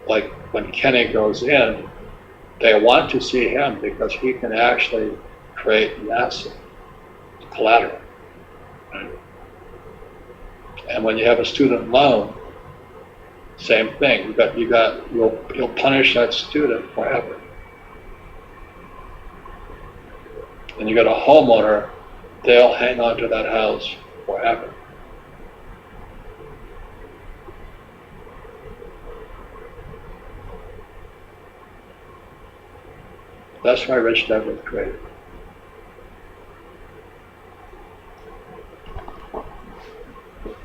like when Kenny goes in, they want to see him because he can actually create massive collateral. Right? And when you have a student loan, same thing. You'll punish that student forever. And you got a homeowner, they'll hang on to that house forever. That's why Rich Dad was created.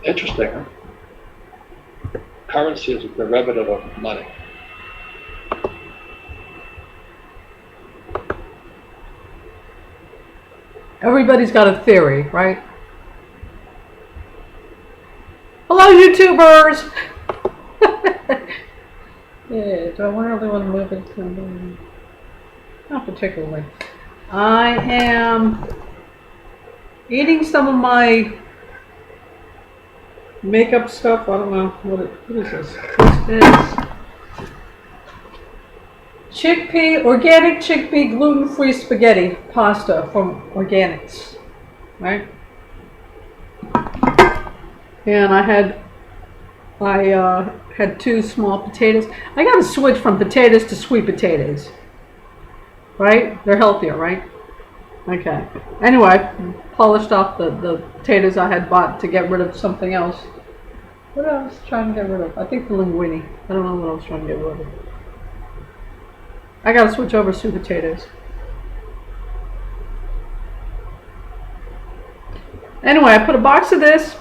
Interesting, huh? Currency is a derivative of money. Everybody's got a theory, right? Hello, YouTubers! Yeah, do I really want to move it to... Not particularly. I am eating some of my makeup stuff. I don't know what is this? This is organic chickpea gluten-free spaghetti pasta from Organics, right? And I had 2 small potatoes. I got to switch from potatoes to sweet potatoes, right? They're healthier, right? Okay. Anyway, I polished off the potatoes I had bought to get rid of something else. What else was I trying to get rid of? I think the linguine. I don't know what I was trying to get rid of. I gotta switch over to sweet potatoes. Anyway, I put a box of this,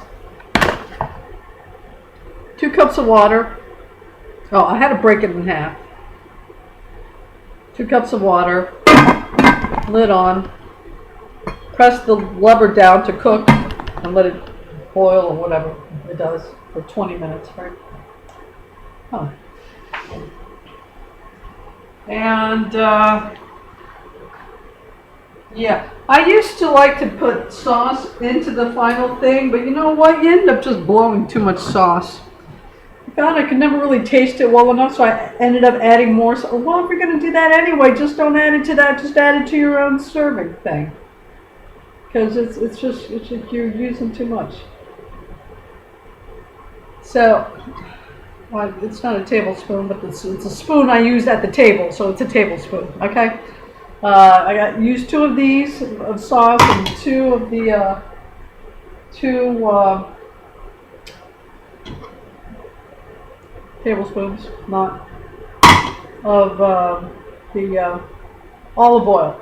2 cups of water. Oh, I had to break it in half. 2 cups of water, lid on, press the lever down to cook, and let it boil or whatever it does for 20 minutes, right? Huh. And, yeah, I used to like to put sauce into the final thing, but you know what? You end up just blowing too much sauce. I found I could never really taste it well enough, so I ended up adding more. So, well, if you're going to do that anyway, just don't add it to that. Just add it to your own serving thing. Because it's just you're using too much. So, well, it's not a tablespoon, but it's a spoon I used at the table, so it's a tablespoon, okay? I used 2 of these of sauce and 2 of the, 2 tablespoons, not, of the olive oil.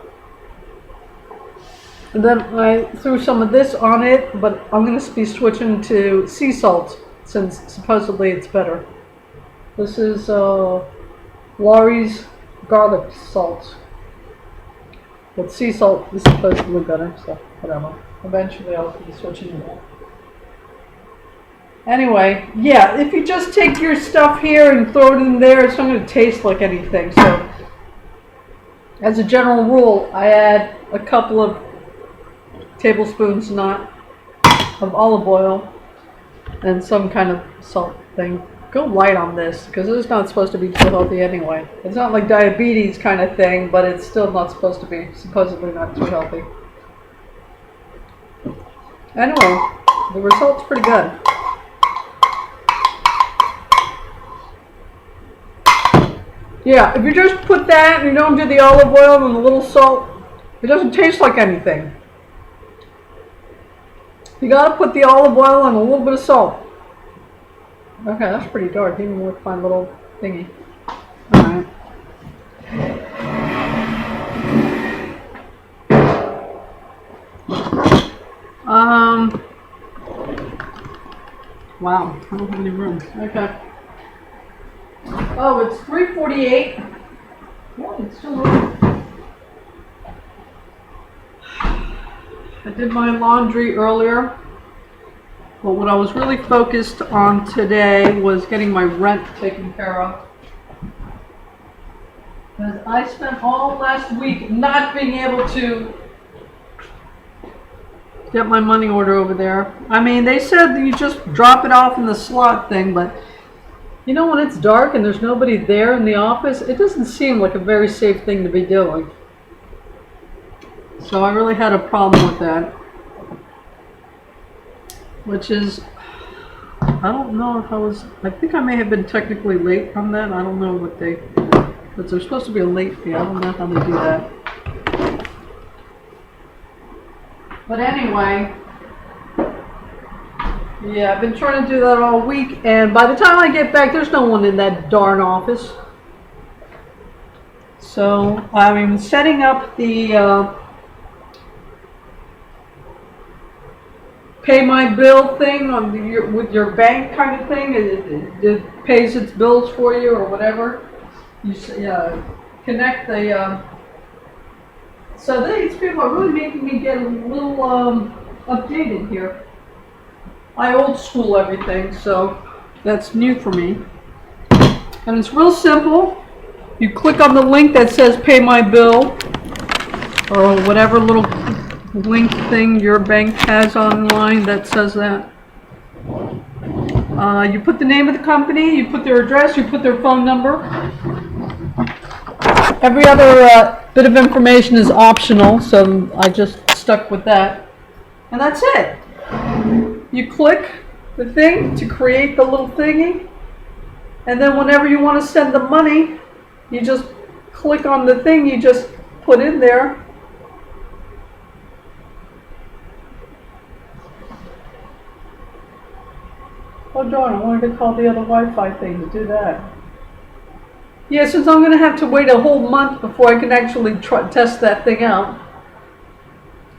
And then I threw some of this on it, but I'm going to be switching to sea salt, since supposedly it's better. This is Laurie's garlic salt. But sea salt is supposedly better, so whatever. Eventually I'll be switching to that. Anyway, yeah, if you just take your stuff here and throw it in there, it's not going to taste like anything. So, as a general rule, I add a couple of tablespoons, not of olive oil, and some kind of salt thing. Go light on this, because it's not supposed to be too healthy anyway. It's not like diabetes kind of thing, but it's still not supposed to be, supposedly not too healthy. Anyway, the result's pretty good. Yeah, if you just put that and you don't do the olive oil and a little salt, it doesn't taste like anything. You gotta put the olive oil and a little bit of salt. Okay, that's pretty dark, even with my little thingy. Alright. Wow, I don't have any room. Okay. Oh, it's 3:48. Oh, it's still open. I did my laundry earlier. But what I was really focused on today was getting my rent taken care of. Because I spent all last week not being able to get my money order over there. I mean, they said that you just drop it off in the slot thing, but You know, when it's dark and there's nobody there in the office, it doesn't seem like a very safe thing to be doing. So I really had a problem with that. Which is, I don't know if I think I may have been technically late from that. I don't know what but there's supposed to be a late fee. I don't know how they do that. But anyway, yeah, I've been trying to do that all week, and by the time I get back, there's no one in that darn office. So I'm setting up the pay my bill thing with your bank kind of thing. It pays its bills for you or whatever. You connect the. So these people are really making me get a little updated here. I old school everything, so that's new for me. And it's real simple. You click on the link that says pay my bill, or whatever little link thing your bank has online that says that. You put the name of the company, you put their address, you put their phone number. Every other bit of information is optional, so I just stuck with that. And that's it. You click the thing to create the little thingy, and then whenever you want to send the money, you just click on the thing you just put in there. Oh darn, I wanted to call the other Wi-Fi thing to do that. Yeah, since I'm going to have to wait a whole month before I can actually test that thing out.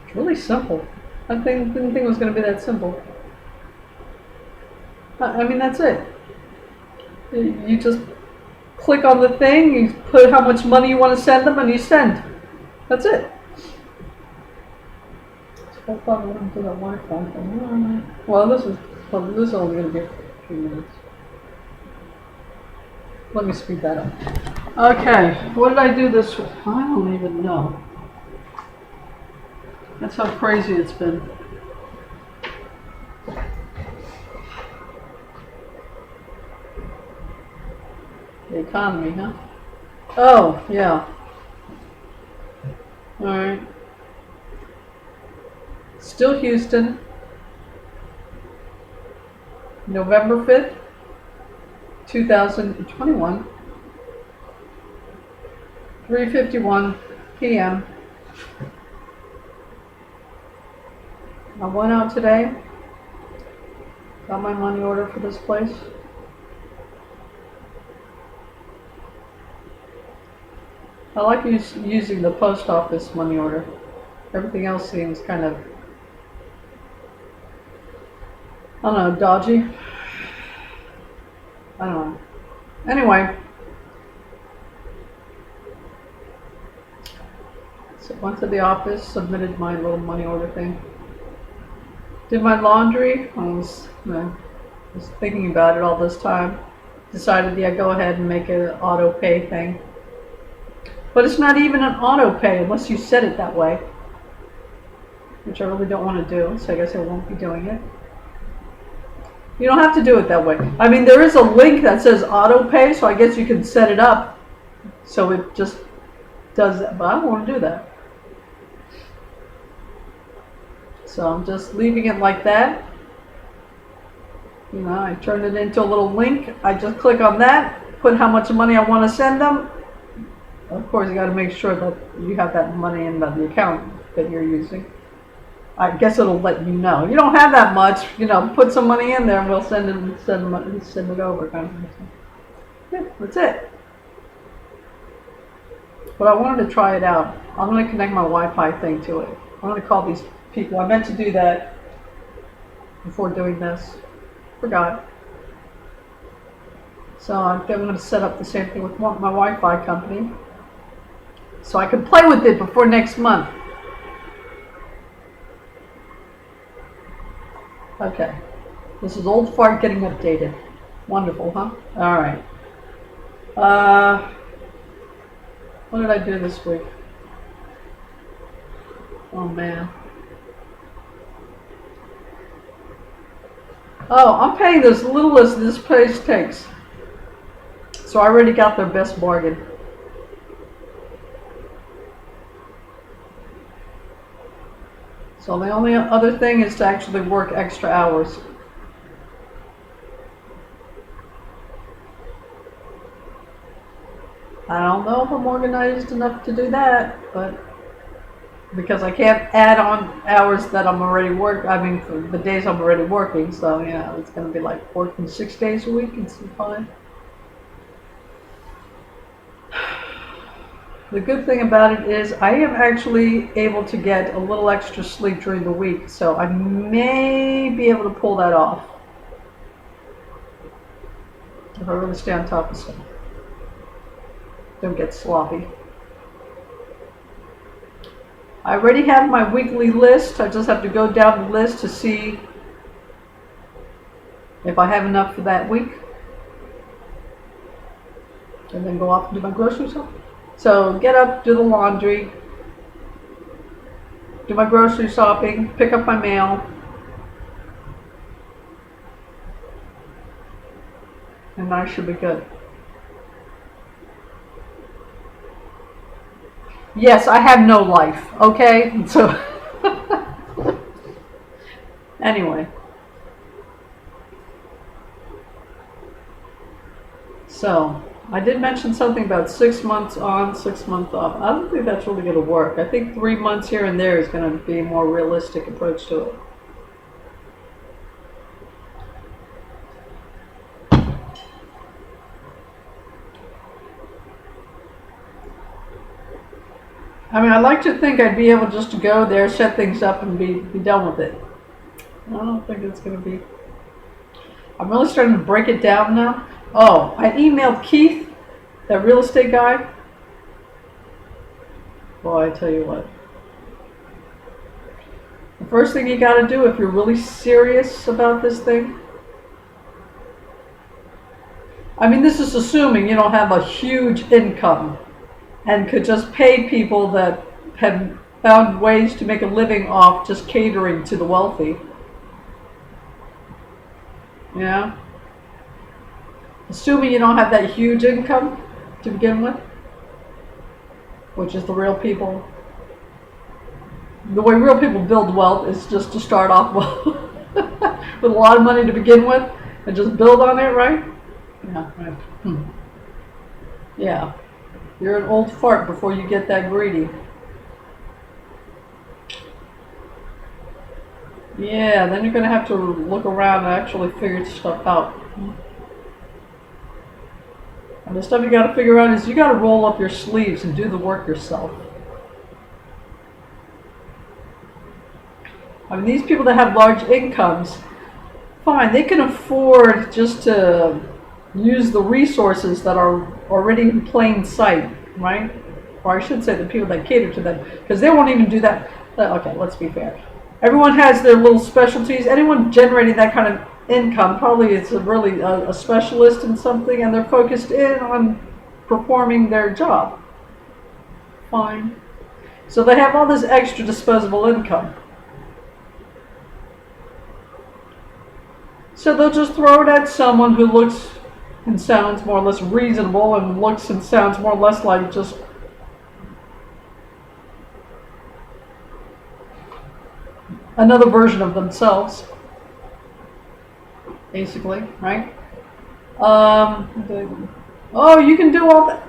It's really simple. I didn't think it was going to be that simple. I mean, that's it. You just click on the thing, you put how much money you want to send them, and you send. That's it. So I thought I wouldn't do that Wi-Fi thing. Well, this is only going to be a few minutes. Let me speed that up. Okay, what did I do this week? I don't even know. That's how crazy it's been. The economy, huh? Oh, yeah. Alright. Still Houston. November 5th, 2021. 3:51 p.m. I went out today. Got my money order for this place. I like using the post office money order. Everything else seems kind of, I don't know, dodgy. I don't know. Anyway. So went to the office, submitted my little money order thing. Did my laundry. I was thinking about it all this time. Decided, yeah, go ahead and make an auto pay thing. But it's not even an auto pay unless you set it that way. Which I really don't want to do, so I guess I won't be doing it. You don't have to do it that way. I mean, there is a link that says auto pay, so I guess you can set it up so it just does that, but I don't want to do that. So I'm just leaving it like that. You know, I turn it into a little link. I just click on that, put how much money I want to send them. Of course, you got to make sure that you have that money in the account that you're using. I guess it'll let you know. You don't have that much, you know, put some money in there and we'll send it over kind of thing. Yeah, that's it. But I wanted to try it out. I'm going to connect my Wi-Fi thing to it. I'm going to call these people. I meant to do that before doing this. Forgot. So I'm going to set up the same thing with my Wi-Fi company so I can play with it before next month. Okay. This is old fart getting updated. Wonderful, huh? All right. What did I do this week? Oh, man. Oh, I'm paying as little as this place takes. So I already got their best bargain. So the only other thing is to actually work extra hours. I don't know if I'm organized enough to do that, but because I can't add on hours that I'm already I mean, for the days I'm already working. So yeah, it's going to be like working 6 days a week and some fine. The good thing about it is I am actually able to get a little extra sleep during the week, so I may be able to pull that off if I really stay on top of stuff. Don't get sloppy. I already have my weekly list. I just have to go down the list to see if I have enough for that week, and then go off and do my grocery shopping. So get up, do the laundry, do my grocery shopping, pick up my mail, and I should be good. Yes, I have no life, okay? So, anyway. So, I did mention something about 6 months on, 6 months off. I don't think that's really going to work. I think 3 months here and there is going to be a more realistic approach to it. I mean, I like to think I'd be able just to go there, set things up, and be done with it. I don't think it's going to be. I'm really starting to break it down now. Oh, I emailed Keith, that real estate guy. Boy, I tell you what. The first thing you got to do if you're really serious about this thing. I mean, this is assuming you don't have a huge income and could just pay people that have found ways to make a living off just catering to the wealthy. Yeah? Assuming you don't have that huge income to begin with, which is the real people. The way real people build wealth is just to start off well with a lot of money to begin with and just build on it, right? Yeah, right. Yeah. You're an old fart before you get that greedy. Yeah, then you're going to have to look around and actually figure stuff out. And the stuff you got to figure out is you got to roll up your sleeves and do the work yourself. I mean, these people that have large incomes, fine, they can afford just to use the resources that are already in plain sight, right? Or I should say the people that cater to them, because they won't even do that. Okay, let's be fair. Everyone has their little specialties. Anyone generating that kind of income probably is really a specialist in something, and they're focused in on performing their job. Fine. So they have all this extra disposable income. So they'll just throw it at someone who looks and sounds more or less reasonable and looks and sounds more or less like just another version of themselves, basically, right? Oh, you can do all that.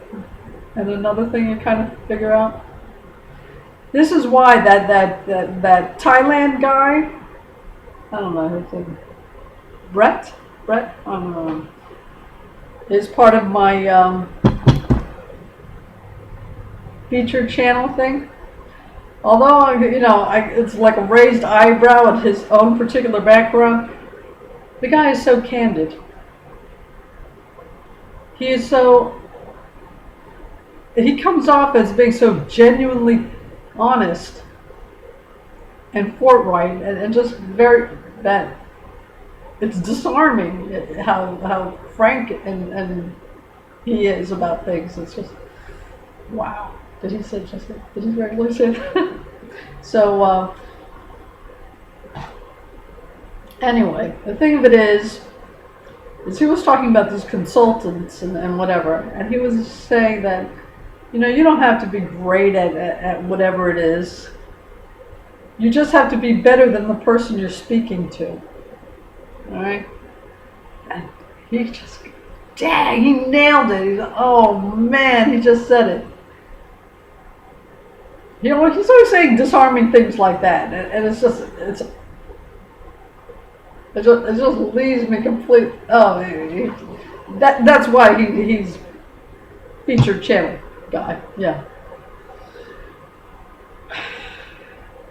And another thing you kind of figure out. This is why that Thailand guy, I don't know his name, Brett, I don't know, is part of my featured channel thing. Although, you know, it's like a raised eyebrow at his own particular background, the guy is so candid. He comes off as being so genuinely honest and forthright and just very, that it's disarming how frank and he is about things. It's just, wow. Did he regularly say that? So, anyway, the thing of it is, is he was talking about these consultants and whatever, and he was saying that, you don't have to be great at whatever it is. You just have to be better than the person you're speaking to. All right? And he just, dang, he nailed it. Oh man, he just said it. He's always saying disarming things like that, and it just leaves me complete. Oh, that's why he's featured channel guy. Yeah,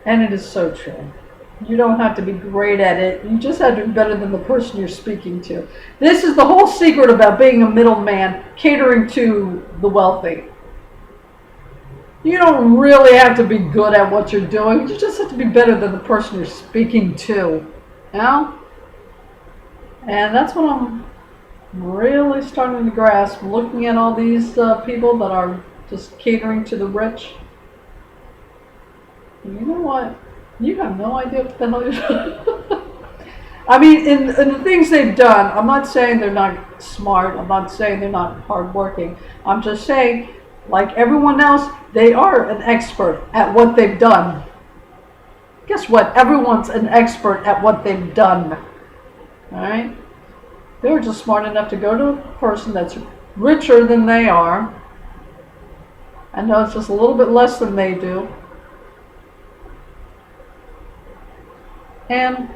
and it is so true. You don't have to be great at it. You just have to be better than the person you're speaking to. This is the whole secret about being a middleman, catering to the wealthy. You don't really have to be good at what you're doing. You just have to be better than the person you're speaking to. And that's what I'm really starting to grasp, looking at all these people that are just catering to the rich. You know what? You have no idea what the hell you're doing. I mean, in the things they've done, I'm not saying they're not smart. I'm not saying they're not hardworking. I'm just saying, like everyone else, they are an expert at what they've done. Guess what? Everyone's an expert at what they've done. Alright? They were just smart enough to go to a person that's richer than they are. I know it's just a little bit less than they do. And,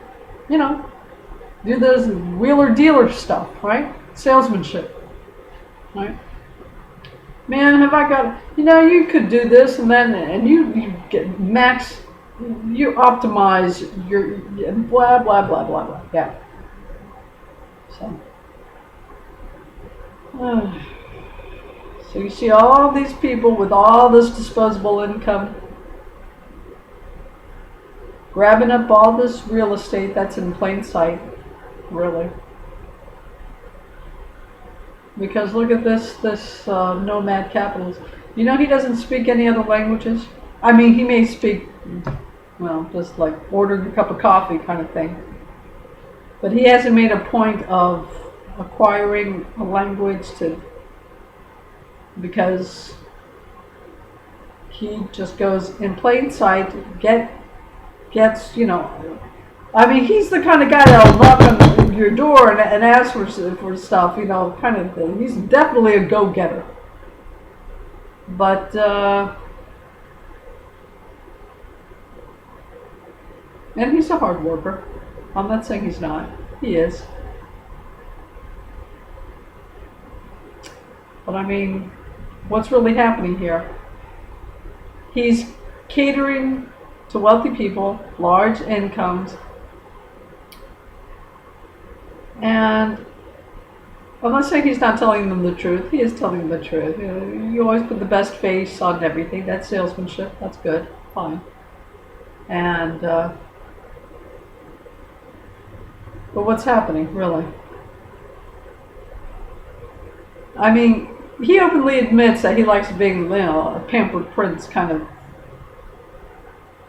do this wheeler dealer stuff, right? Salesmanship. Right? Man, have I got, you could do this and then, and you get you optimize your blah, blah, blah, blah, blah. Yeah. So. So you see all these people with all this disposable income grabbing up all this real estate that's in plain sight, really. Because look at this nomad capitalist. He doesn't speak any other languages. I mean, he may speak, just like ordering a cup of coffee kind of thing. But he hasn't made a point of acquiring a language because he just goes in plain sight, gets, I mean, he's the kind of guy that'll knock on your door and ask for stuff, kind of thing. He's definitely a go-getter. But, and he's a hard worker. I'm not saying he's not. He is. But I mean, what's really happening here? He's catering to wealthy people, large incomes, and I'm not saying he's not telling them the truth. He is telling them the truth. You always put the best face on everything. That's salesmanship. That's good. Fine. And but what's happening, really? I mean, he openly admits that he likes being, a pampered prince kind of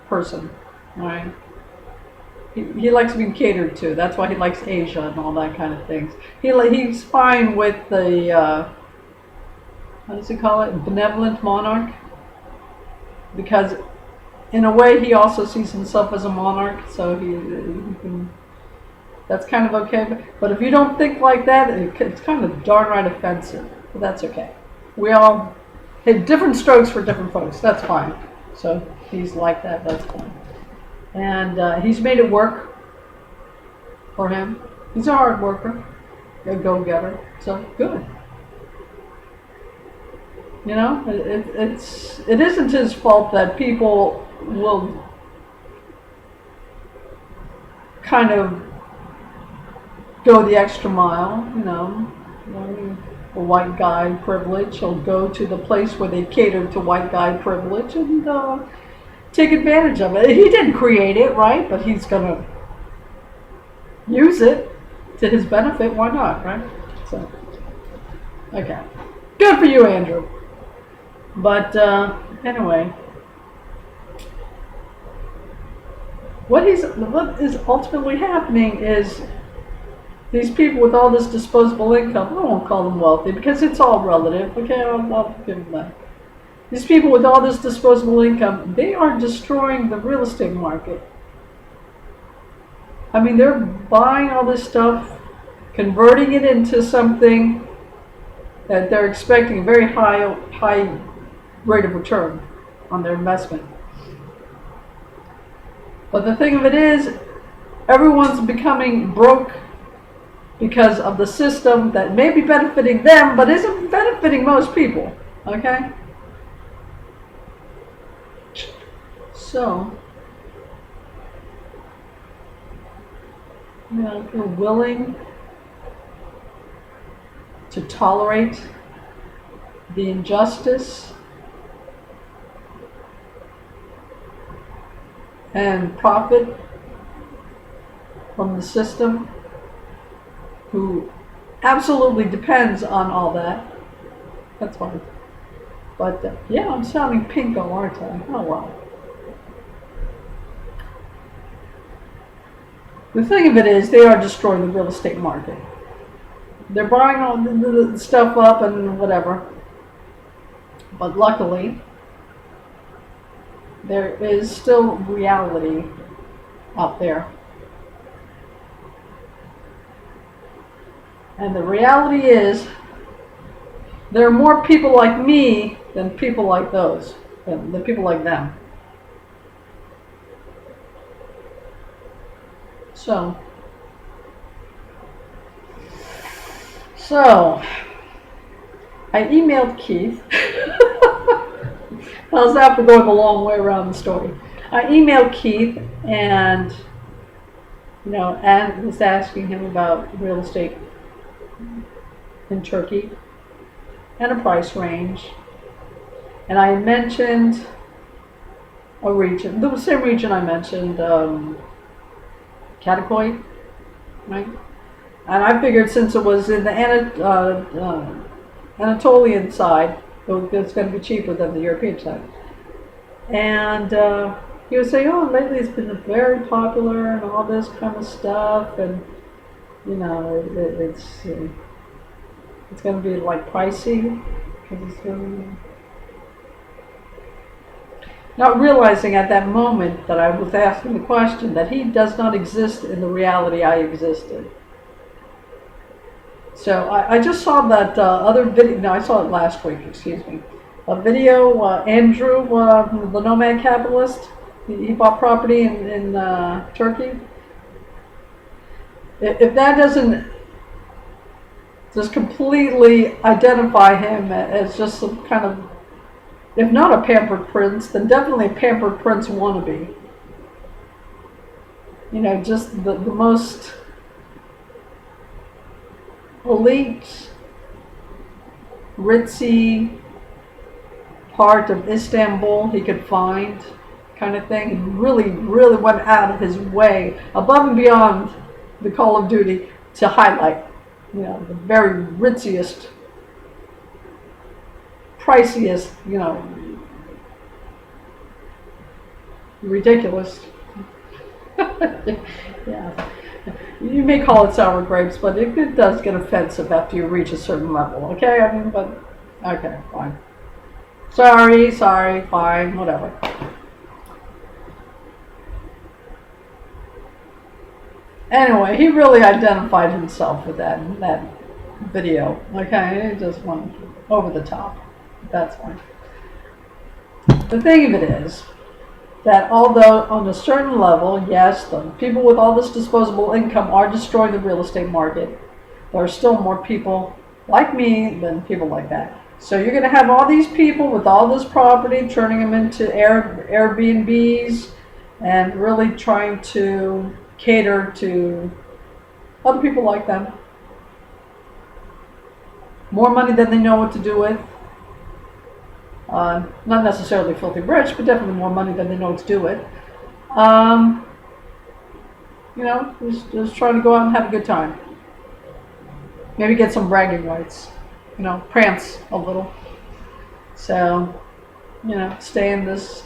person, right? He likes being catered to. That's why he likes Asia and all that kind of things. He's fine with the, how does he call it? Benevolent monarch? Because in a way he also sees himself as a monarch, so he can, that's kind of okay. But if you don't think like that, it's kind of darn right offensive. But that's okay. We all hit different strokes for different folks. That's fine. So he's like that. That's fine. And he's made it work for him. He's a hard worker, a go-getter. So good. It isn't his fault that people will kind of go the extra mile, the white guy privilege. He'll go to the place where they cater to white guy privilege and take advantage of it. He didn't create it, right? But he's gonna use it to his benefit. Why not, right? So, okay, good for you, Andrew. But anyway, what is ultimately happening is these people with all this disposable income, I won't call them wealthy because it's all relative, okay, I'll give them that. These people with all this disposable income, they are destroying the real estate market. I mean, they're buying all this stuff, converting it into something that they're expecting a very high rate of return on their investment. But the thing of it is, everyone's becoming broke because of the system that may be benefiting them, but isn't benefiting most people, okay? So, if you're willing to tolerate the injustice and profit from the system, who absolutely depends on all that, that's fine. But yeah, I'm sounding pinko, aren't I? Oh well. The thing of it is, they are destroying the real estate market. They're buying all the stuff up and whatever. But luckily, there is still reality out there. And the reality is, there are more people like me than people like those, than people like them. So, I emailed Keith. How's that for going a long way around the story? I emailed Keith and was asking him about real estate in Turkey and a price range. And I mentioned a region, the same region I mentioned, Katakoy, right? And I figured since it was in the Anatolian side, it's going to be cheaper than the European side. And he was saying, oh, lately it's been very popular and all this kind of stuff, and it's going to be like pricey because it's going. Not realizing at that moment that I was asking the question that he does not exist in the reality I existed. So I just saw that other video. No, I saw it last week. Excuse me. A video. Andrew, the nomad capitalist. He bought property in Turkey. If that doesn't just completely identify him as just some kind of, if not a pampered prince, then definitely a pampered prince wannabe. Just the most elite, ritzy part of Istanbul he could find, kind of thing, and really, really went out of his way, above and beyond the Call of Duty, to highlight, the very ritziest, priciest, ridiculous. Yeah. You may call it sour grapes, but it does get offensive after you reach a certain level, okay? I mean, but, okay, fine. Sorry, fine, whatever. Anyway, he really identified himself with that video, okay? It just went over the top. That's fine. The thing of it is that although on a certain level, yes, the people with all this disposable income are destroying the real estate market, there are still more people like me than people like that. So you're going to have all these people with all this property, turning them into Airbnbs and really trying to cater to other people like them. More money than they know what to do with. Not necessarily filthy rich, but definitely more money than they know what to do with. Just trying to go out and have a good time. Maybe get some bragging rights. Prance a little. So, stay in this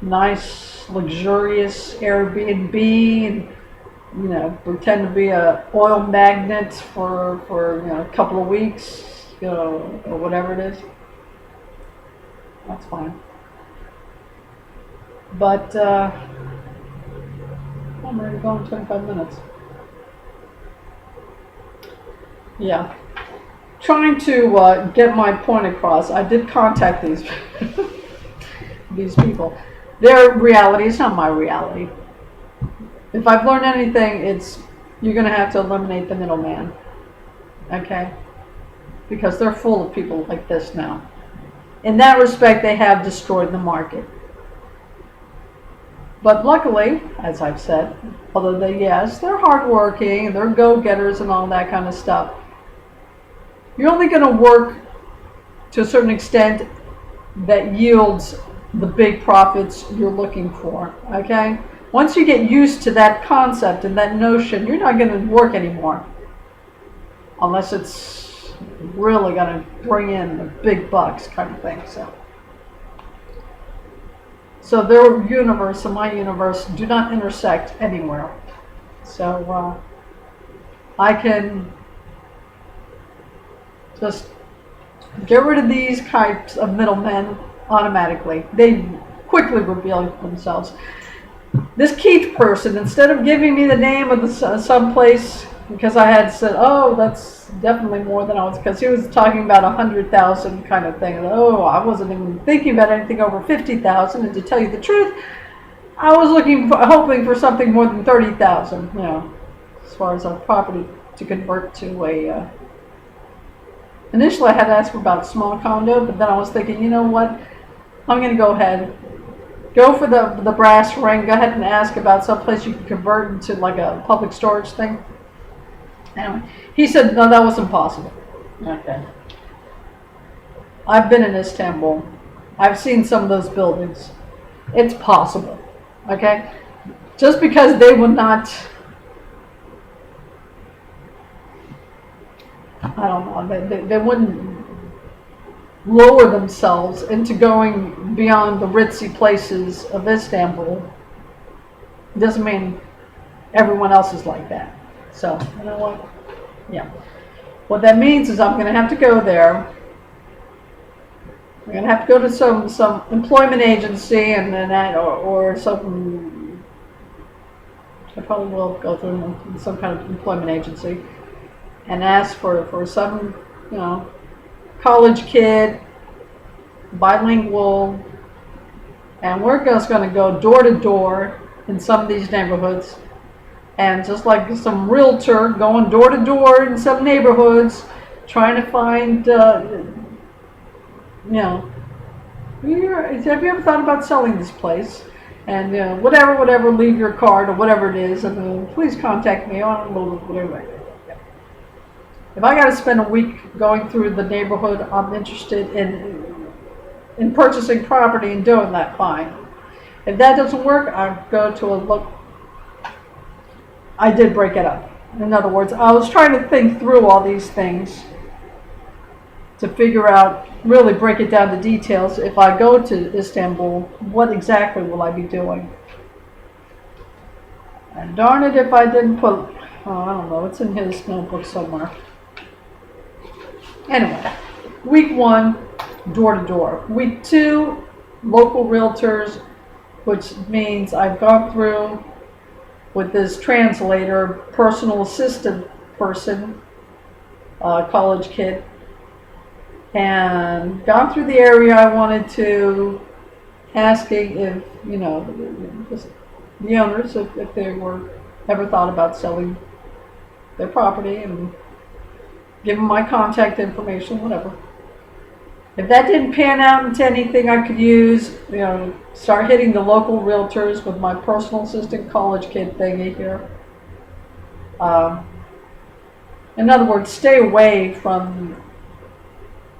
nice, luxurious Airbnb and pretend to be a oil magnet for a couple of weeks, or whatever it is. That's fine. But I'm ready to go in 25 minutes. Yeah. Trying to get my point across. I did contact these people. Their reality is not my reality. If I've learned anything, it's you're going to have to eliminate the middleman. Okay? Because they're full of people like this now. In that respect, they have destroyed the market. But luckily, as I've said, although they're hardworking, they're go-getters and all that kind of stuff, you're only going to work to a certain extent that yields the big profits you're looking for, okay? Once you get used to that concept and that notion, you're not going to work anymore. Unless it's really going to bring in the big bucks kind of thing, So their universe and my universe do not intersect anywhere. So I can just get rid of these types of middlemen automatically. They quickly reveal themselves. This Keith person, instead of giving me the name of the someplace, because I had said, oh, that's definitely more than I was, because he was talking about 100,000 kind of thing. Oh, I wasn't even thinking about anything over 50,000, and to tell you the truth, I was hoping for something more than 30,000, as far as a property to convert to a. Initially, I had to ask for about a small condo, but then I was thinking, you know what? I'm going to go ahead, go for the brass ring, go ahead and ask about some place you can convert into like a public storage thing. Anyway, he said, no, that was impossible. Okay. I've been in Istanbul. I've seen some of those buildings. It's possible. Okay? Just because they will not, I don't know, they wouldn't lower themselves into going beyond the ritzy places of Istanbul, doesn't mean everyone else is like that. So, you know what? Yeah. What that means is I'm going to have to go there. I'm going to have to go to some employment agency and then or some. I probably will go through some kind of employment agency and ask for some, college kid, bilingual, and we're just going to go door to door in some of these neighborhoods. And just like some realtor going door to door in some neighborhoods, trying to find, have you ever thought about selling this place? And whatever, leave your card or whatever it is, and please contact me on whatever. If I got to spend a week going through the neighborhood, I'm interested in purchasing property and doing that, fine. If that doesn't work, I go to a look. I did break it up. In other words, I was trying to think through all these things to figure out, really break it down to details. If I go to Istanbul, what exactly will I be doing? And darn it if I didn't put, I don't know, it's in his notebook somewhere. Anyway, week 1, door to door. Week 2, local realtors, which means I've gone through with this translator, personal assistant person, college kid, and gone through the area I wanted to, asking if, just the owners, if they were ever thought about selling their property, and give them my contact information, whatever. If that didn't pan out into anything I could use, start hitting the local realtors with my personal assistant college kid thingy here. In other words, stay away from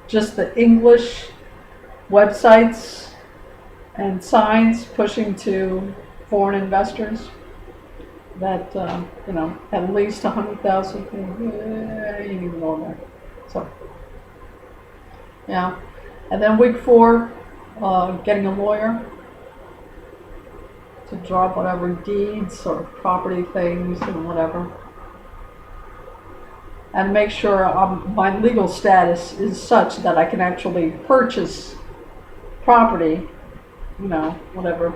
just the English websites and signs pushing to foreign investors that, at least 100,000, you ain't even going there. So. Yeah, and then week 4, getting a lawyer. to drop whatever deeds or property things and whatever. And make sure my legal status is such that I can actually purchase property, you know, whatever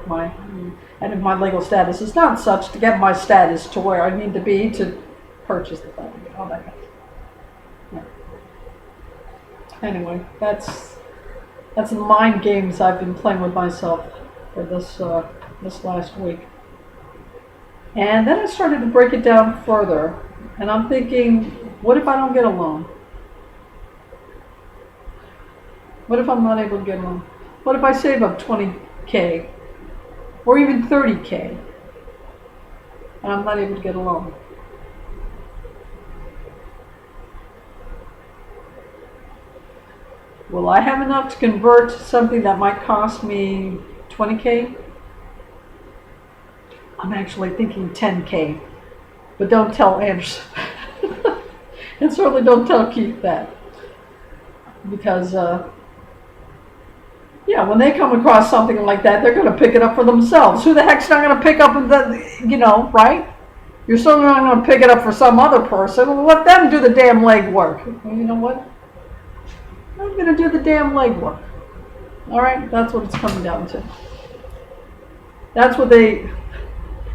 and if my legal status is not such, to get my status to where I need to be to purchase the property, all that kind of stuff. Yeah. Anyway, that's the mind games I've been playing with myself for this last week. And then I started to break it down further, and I'm thinking, what if I don't get a loan? What if I'm not able to get a loan? What if I save up 20K or even 30K and I'm not able to get a loan? Will I have enough to convert something that might cost me 20K? I'm actually thinking 10K, but don't tell Anderson. And certainly don't tell Keith that. Because, yeah, when they come across something like that, they're going to pick it up for themselves. Who the heck's not going to pick up, right? You're still not going to pick it up for some other person. Well, let them do the damn legwork. You know what? I'm going to do the damn legwork. All right? That's what it's coming down to. That's what they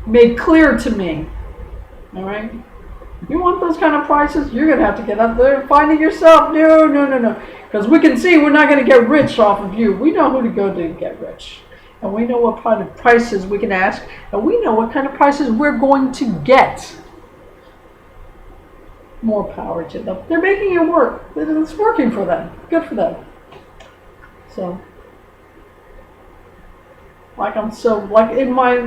made clear to me. All right? You want those kind of prices? You're going to have to get up there and find it yourself. No. Because we can see we're not going to get rich off of you. We know who to go to get rich. And we know what kind of prices we can ask. And we know what kind of prices we're going to get. More power to them. They're making it work. It's working for them. Good for them. So, in my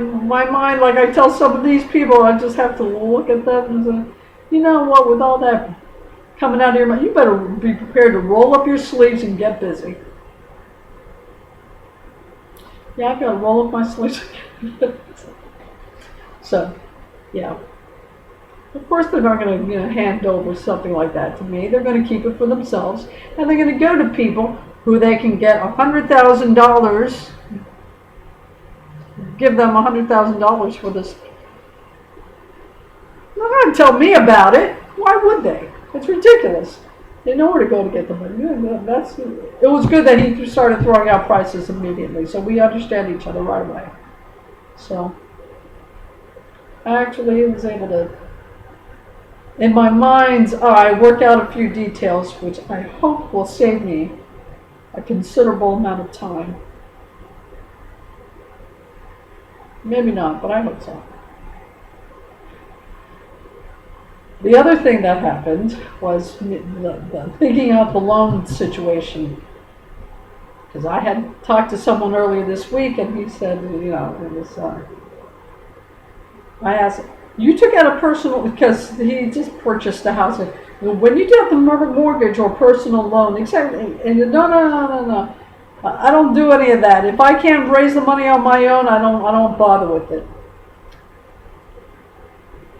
mind, like I tell some of these people, I just have to look at them and say, you know what, with all that coming out of your mouth, you better be prepared to roll up your sleeves and get busy. Yeah, I've got to roll up my sleeves. So, yeah. Of course they're not going to hand over something like that to me. They're going to keep it for themselves. And they're going to go to people who they can get $100,000, give them $100,000 for this. They're not going to tell me about it. Why would they? It's ridiculous. They know where to go to get the money. It was good that he started throwing out prices immediately, so we understand each other right away. So, I actually was able to, in my mind's eye, work out a few details, which I hope will save me a considerable amount of time. Maybe not, but I hope so. The other thing that happened was the thinking out the loan situation. Because I had talked to someone earlier this week, and he said, it was, I asked, you took out a personal, because he just purchased a house. When you get the mortgage or personal loan, and no. I don't do any of that. If I can't raise the money on my own, I don't bother with it.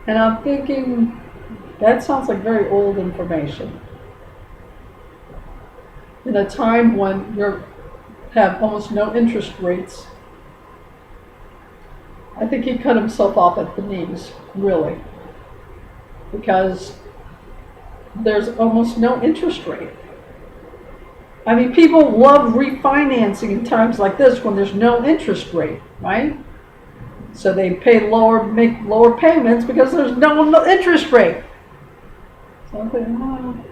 And I'm thinking, that sounds like very old information. In a time when you have almost no interest rates, I think he cut himself off at the knees, really. Because there's almost no interest rate. I mean, people love refinancing in times like this when there's no interest rate, right? So they make lower payments because there's no interest rate. So I'm thinking,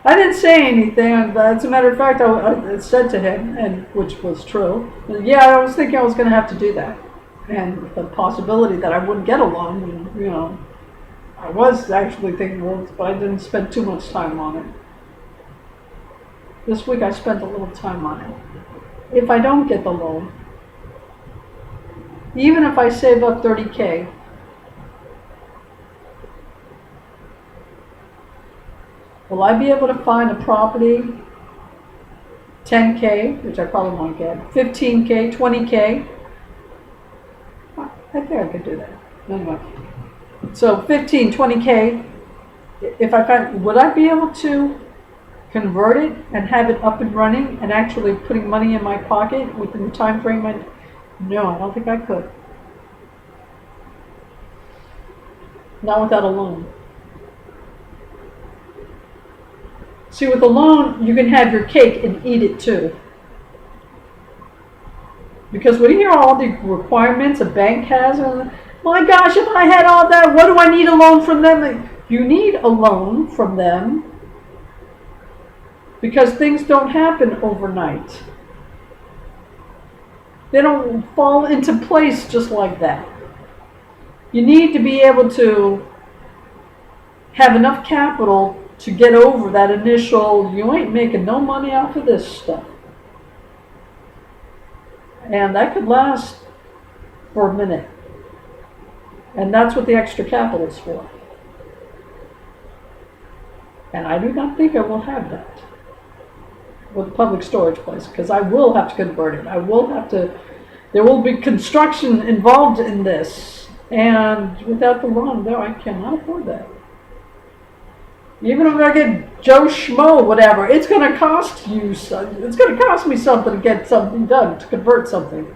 I didn't say anything. As a matter of fact, I said to him, and which was true. Yeah, I was thinking I was going to have to do that, and the possibility that I wouldn't get a loan. I was actually thinking, but I didn't spend too much time on it. This week I spent a little time on it. If I don't get the loan, even if I save up 30K, will I be able to find a property, 10K, which I probably won't get, 15K, 20K? I think I could do that. Anyway. So 15, 20K, if I find, would I be able to convert it and have it up and running and actually putting money in my pocket within the time frame? No, I don't think I could. not without a loan. See, with a loan, you can have your cake and eat it too. Because when you hear all the requirements a bank has, my gosh, if I had all that, what do I need a loan from them? Like, you need a loan from them because things don't happen overnight. They don't fall into place just like that. You need to be able to have enough capital to get over that initial, you ain't making no money off of this stuff. And that could last for a minute. And that's what the extra capital is for. And I do not think I will have that with a public storage place, because I will have to convert it. I will have to, there will be construction involved in this. And without the loan, no, I cannot afford that. Even if I get Joe Schmo, whatever, it's going to cost you, it's going to cost me something to get something done, to convert something.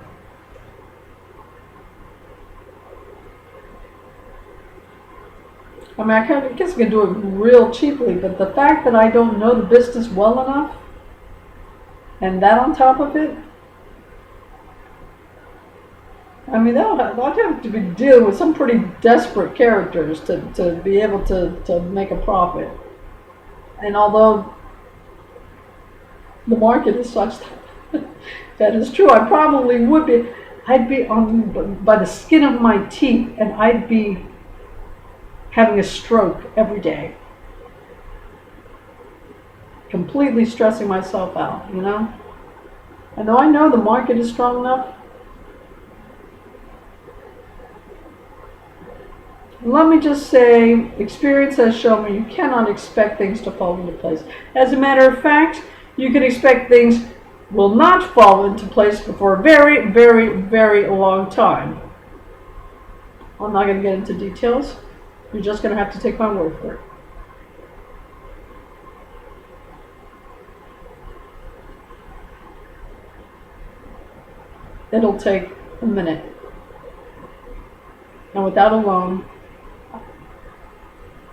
I mean, I guess I can do it real cheaply, but the fact that I don't know the business well enough, and that on top of it, I mean, I'd have to be dealing with some pretty desperate characters to be able to make a profit. And although the market is such that is true, I probably would be, I'd be on by the skin of my teeth, and I'd be having a stroke every day. Completely stressing myself out, you know? And though I know the market is strong enough, let me just say, experience has shown me you cannot expect things to fall into place. As a matter of fact, you can expect things will not fall into place for a very, very, very long time. I'm not going to get into details. You're just going to have to take my word for it. It'll take a minute. And without a loan,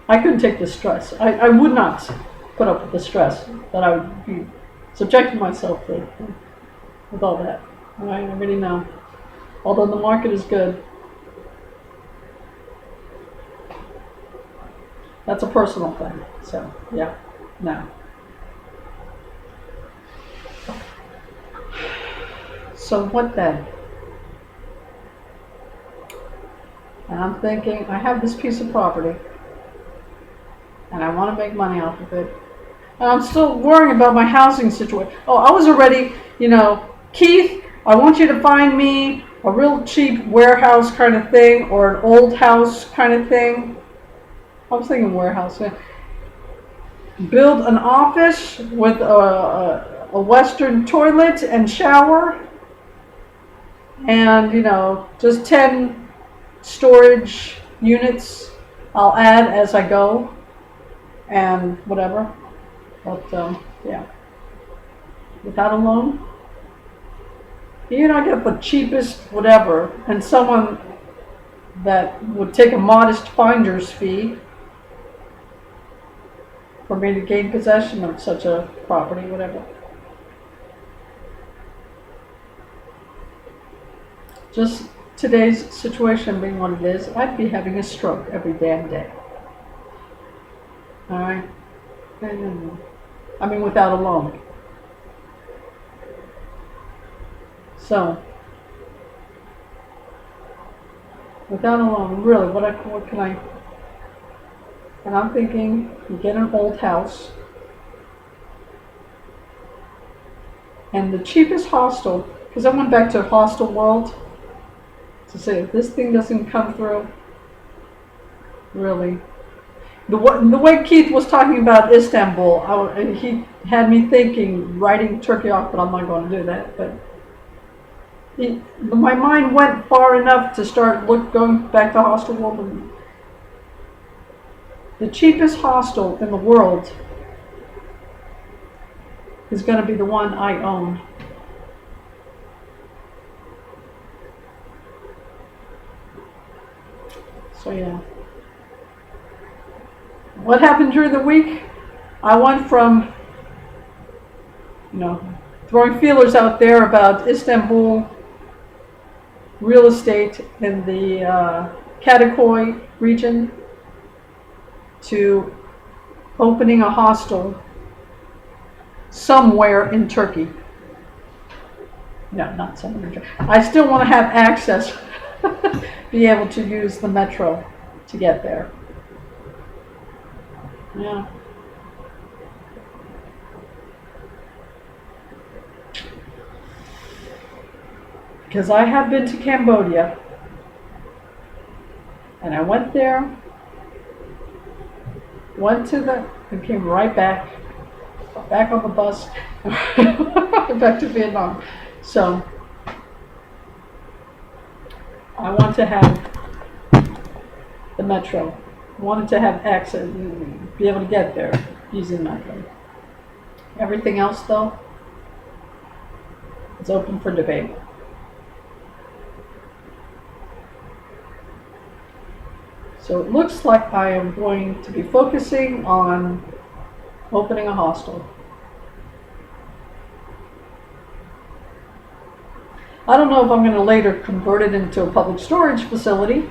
I couldn't take the stress. I would not put up with the stress that I would be subjecting myself to with all that. I really know. Although the market is good, that's a personal thing. So, yeah, no. So what then? And I'm thinking, I have this piece of property, and I want to make money off of it. And I'm still worrying about my housing situation. Oh, I was already, Keith, I want you to find me a real cheap warehouse kind of thing, or an old house kind of thing. I was thinking warehouse. Build an office with a Western toilet and shower, and just 10 storage units. I'll add as I go, and whatever. But yeah, without a loan, I get the cheapest whatever, and someone that would take a modest finder's fee for me to gain possession of such a property, whatever. Just today's situation being what it is, I'd be having a stroke every damn day. Alright? I mean, without a loan. So, without a loan, really, what can I... And I'm thinking, you get an old house, and the cheapest hostel, because I went back to Hostel World to say, if this thing doesn't come through, really. The way Keith was talking about Istanbul, he had me thinking, writing Turkey off, but I'm not going to do that. But my mind went far enough to start going back to Hostel World. And the cheapest hostel in the world is going to be the one I own. So yeah. what happened during the week? I went from, throwing feelers out there about Istanbul real estate in the Kadıköy region to opening a hostel somewhere in Turkey. No, not somewhere in Turkey. I still want to have access, be able to use the metro to get there. Yeah. Because I have been to Cambodia, and I went there, and came right back on the bus, back to Vietnam. So, I want to have the metro. I wanted to have access, be able to get there using metro. Everything else, though, is open for debate. So it looks like I am going to be focusing on opening a hostel. I don't know if I'm going to later convert it into a public storage facility,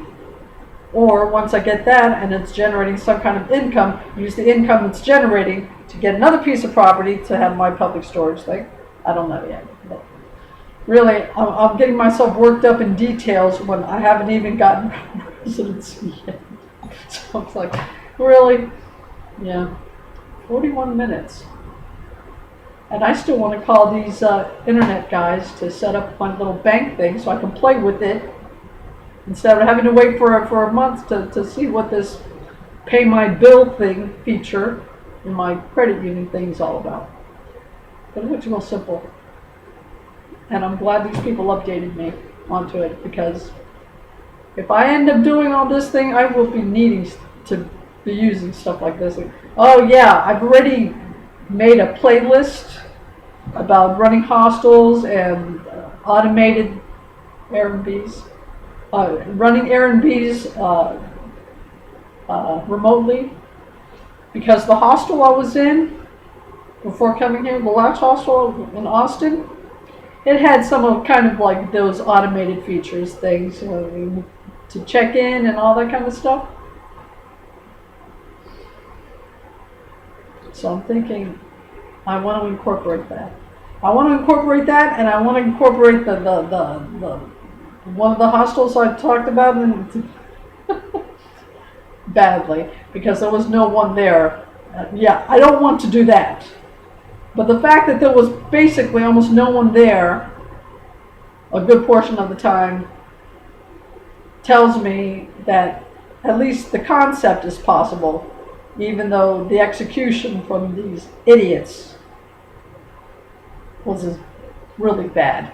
or once I get that and it's generating some kind of income, use the income it's generating to get another piece of property to have my public storage thing. I don't know yet. But really, I'm getting myself worked up in details when I haven't even gotten residency yet. So it's like, really? Yeah. 41 minutes. And I still want to call these internet guys to set up my little bank thing so I can play with it instead of having to wait for a month to see what this pay my bill thing feature in my credit union thing is all about. But it looks real simple. And I'm glad these people updated me onto it, because if I end up doing all this thing, I will be needing to be using stuff like this. Oh yeah, I've already made a playlist about running hostels and automated Airbnbs, running Airbnbs remotely, because the hostel I was in before coming here, the last hostel in Austin, it had some of kind of like those automated features, things to check in and all that kind of stuff. So I'm thinking I want to incorporate that. I want to incorporate that, and I want to incorporate the one of the hostels I talked about badly, because there was no one there. Yeah, I don't want to do that. But the fact that there was basically almost no one there a good portion of the time tells me that at least the concept is possible, even though the execution from these idiots was really bad.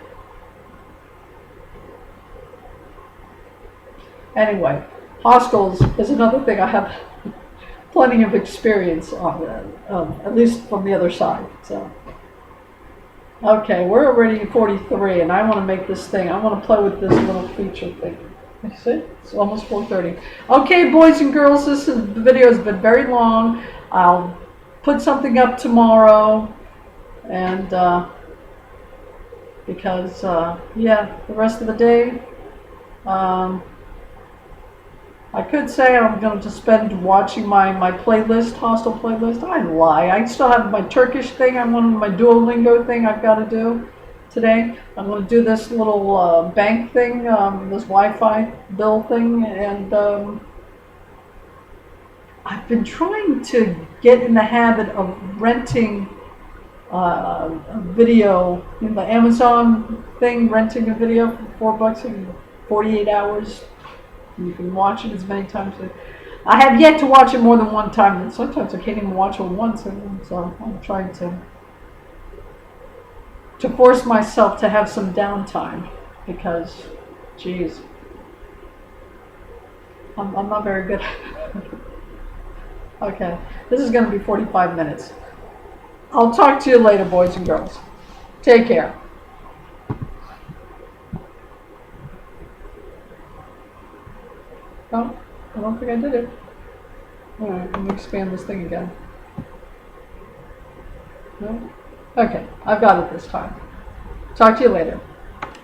Anyway, hostels is another thing I have plenty of experience on, at least from the other side. So, okay, we're already at 43, and I want to make this thing. I want to play with this little feature thing. You see? It's almost 4:30. Okay, boys and girls, the video has been very long. I'll put something up tomorrow, and because yeah, the rest of the day. I could say I'm going to spend watching my playlist, hostel playlist. I lie. I still have my Turkish thing. I'm on my Duolingo thing I've got to do today. I'm going to do this little bank thing, this Wi-Fi bill thing, and I've been trying to get in the habit of renting a video in the Amazon thing, renting a video for $4 in 48 hours. You can watch it as many times. I have yet to watch it more than one time, and sometimes I can't even watch it once. So I'm trying to force myself to have some downtime, because, geez, I'm not very good. Okay, this is going to be 45 minutes. I'll talk to you later, boys and girls. Take care. Oh, I don't think I did it. Alright, let me expand this thing again. No? Okay, I've got it this time. Talk to you later.